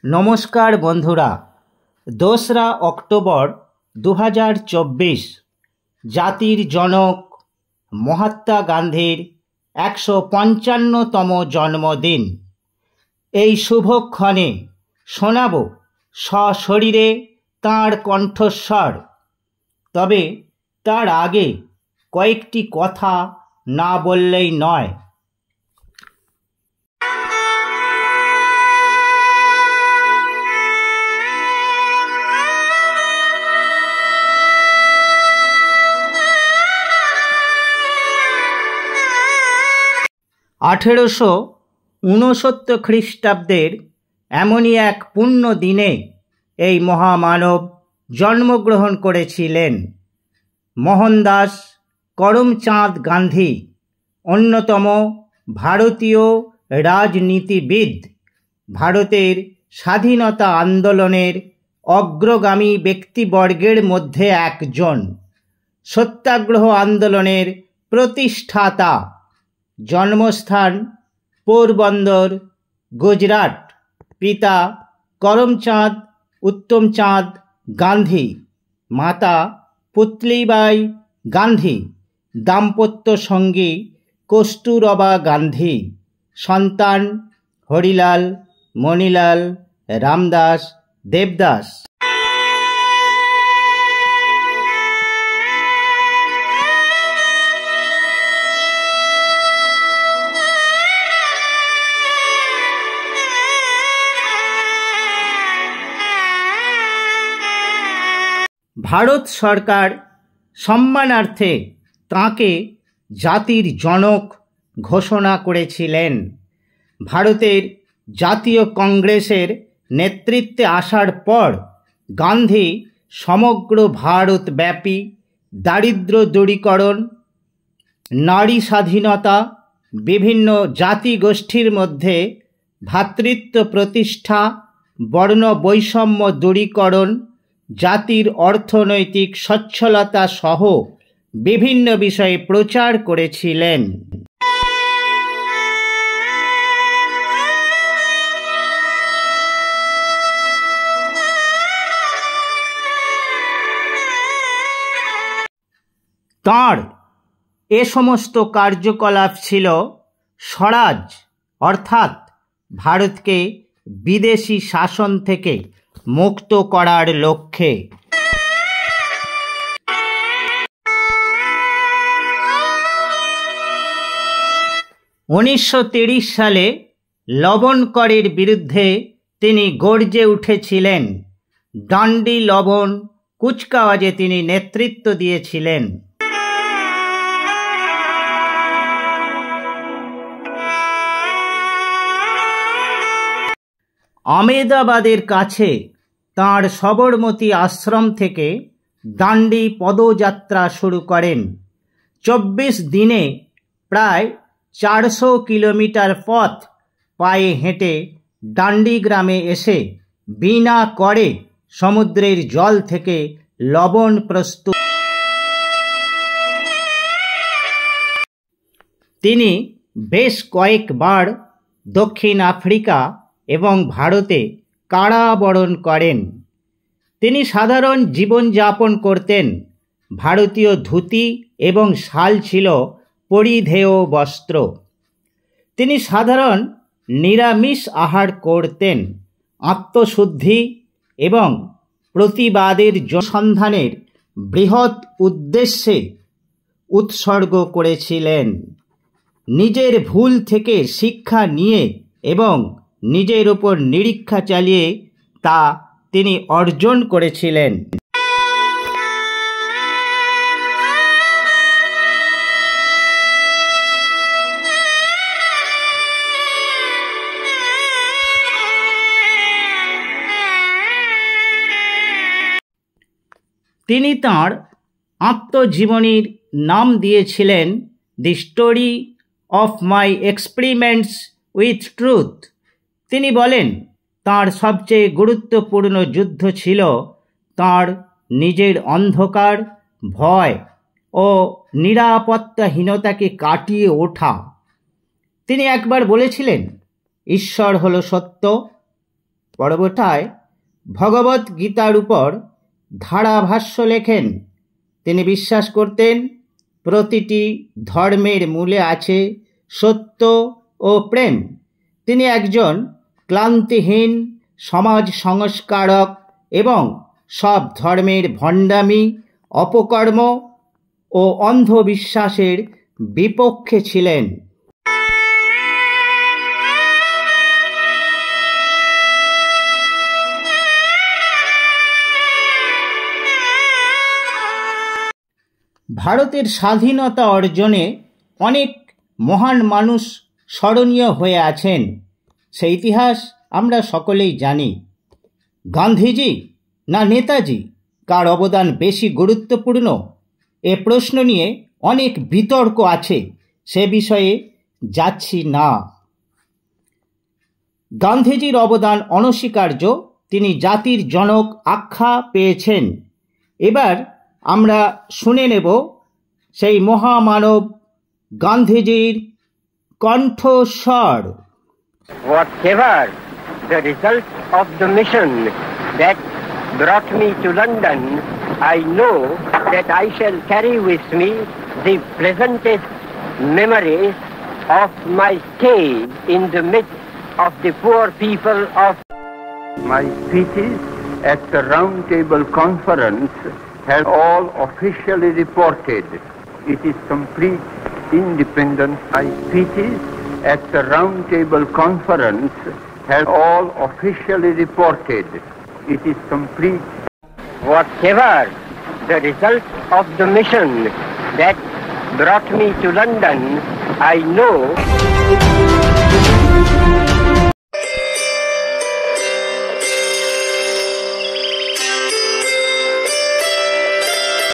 নমস্কার বন্ধুরা, 2রা অক্টোবর 2024 জাতির জনক মহাত্মা গান্ধীর 155তম জন্মদিন। এই শুভক্ষণে শোনাব সশরীরে তাঁর কণ্ঠস্বর। তবে তার আগে কয়েকটি কথা না বললেই নয়। 1869 খ্রিস্টাব্দের এমনই এক পুণ্য দিনে এই মহামানব জন্মগ্রহণ করেছিলেন। মোহনদাস করমচাঁদ গান্ধী অন্যতম ভারতীয় রাজনীতিবিদ, ভারতের স্বাধীনতা আন্দোলনের অগ্রগামী ব্যক্তিবর্গের মধ্যে একজন, সত্যাগ্রহ আন্দোলনের প্রতিষ্ঠাতা। জন্মস্থান পোরবন্দর, গুজরাট। পিতা করমচাঁদ উত্তমচাঁদ গান্ধী, মাতা পুতলিবাই গান্ধী, দাম্পত্য সঙ্গী কস্তুরবা গান্ধী। সন্তান হরিলাল, মণিলাল, রামদাস, দেবদাস। ভারত সরকার সম্মানার্থে তাঁকে জাতির জনক ঘোষণা করেছিলেন। ভারতের জাতীয় কংগ্রেসের নেতৃত্বে আসার পর গান্ধী সমগ্র ভারতব্যাপী দারিদ্র্য দূরীকরণ, নারী স্বাধীনতা, বিভিন্ন জাতিগোষ্ঠীর মধ্যে ভ্রাতৃত্ব প্রতিষ্ঠা, বর্ণ বৈষম্য দূরীকরণ, জাতির অর্থনৈতিক সচ্ছলতা সহ বিভিন্ন বিষয়ে প্রচার করেছিলেন। তাঁর এ সমস্ত কার্যকলাপ ছিল স্বরাজ, অর্থাৎ ভারতকে বিদেশি শাসন থেকে মুক্ত করার লক্ষ্যে। 1930 সালে লবণ করের বিরুদ্ধে তিনি গর্জে উঠেছিলেন। ডান্ডি লবণ কুচকাওয়াজে তিনি নেতৃত্ব দিয়েছিলেন। আমেদাবাদের কাছে তাঁর সবরমতী আশ্রম থেকে ডান্ডি পদযাত্রা শুরু করেন। 24 দিনে প্রায় 400 কিলোমিটার পথ পায়ে হেঁটে ডান্ডি গ্রামে এসে বিনা করে সমুদ্রের জল থেকে লবণ প্রস্তুত। তিনি বেশ কয়েকবার দক্ষিণ আফ্রিকা এবং ভারতে কারাবরণ করেন। তিনি সাধারণ জীবনযাপন করতেন। ভারতীয় ধুতি এবং শাল ছিল পরিধেয় বস্ত্র। তিনি সাধারণ নিরামিষ আহার করতেন। আত্মশুদ্ধি এবং প্রতিবাদের সন্ধানের বৃহৎ উদ্দেশ্যে উৎসর্গ করেছিলেন। নিজের ভুল থেকে শিক্ষা নিয়ে এবং নিজের উপর নিরীক্ষা চালিয়ে তা তিনি অর্জন করেছিলেন। তিনি তাঁর আত্মজীবনীর নাম দিয়েছিলেন the story of my experiments with truth. তিনি বলেন, তাঁর সবচেয়ে গুরুত্বপূর্ণ যুদ্ধ ছিল তাঁর নিজের অন্ধকার, ভয় ও নিরাপত্তাহীনতাকে কাটিয়ে ওঠা। তিনি একবার বলেছিলেন, ঈশ্বর হলো সত্য, পর্বটায় ভগবত গীতার উপর ধারাভাষ্য লেখেন। তিনি বিশ্বাস করতেন প্রতিটি ধর্মের মূলে আছে সত্য ও প্রেম। তিনি একজন ক্লান্তিহীন সমাজ সংস্কারক এবং সব ধর্মের ভণ্ডামি, অপকর্ম ও অন্ধবিশ্বাসের বিপক্ষে ছিলেন। ভারতের স্বাধীনতা অর্জনে অনেক মহান মানুষ স্মরণীয় হয়ে আছেন, সেই ইতিহাস আমরা সকলেই জানি। গান্ধীজি না নেতাজি, কার অবদান বেশি গুরুত্বপূর্ণ এ প্রশ্ন নিয়ে অনেক বিতর্ক আছে, সে বিষয়ে যাচ্ছি না। গান্ধীজির অবদান অনস্বীকার্য, তিনি জাতির জনক আখ্যা পেয়েছেন। এবার আমরা শুনে নেব সেই মহামানব গান্ধীজির কণ্ঠস্বর। Whatever the result of the mission that brought me to London, I know that I shall carry with me the pleasantest memories of my stay in the midst of the poor people of my speeches at the Round Table Conference have all officially reported. It is complete independence. My speeches at the Round Table Conference have all officially reported. It is complete. Whatever the result of the mission that brought me to London, I know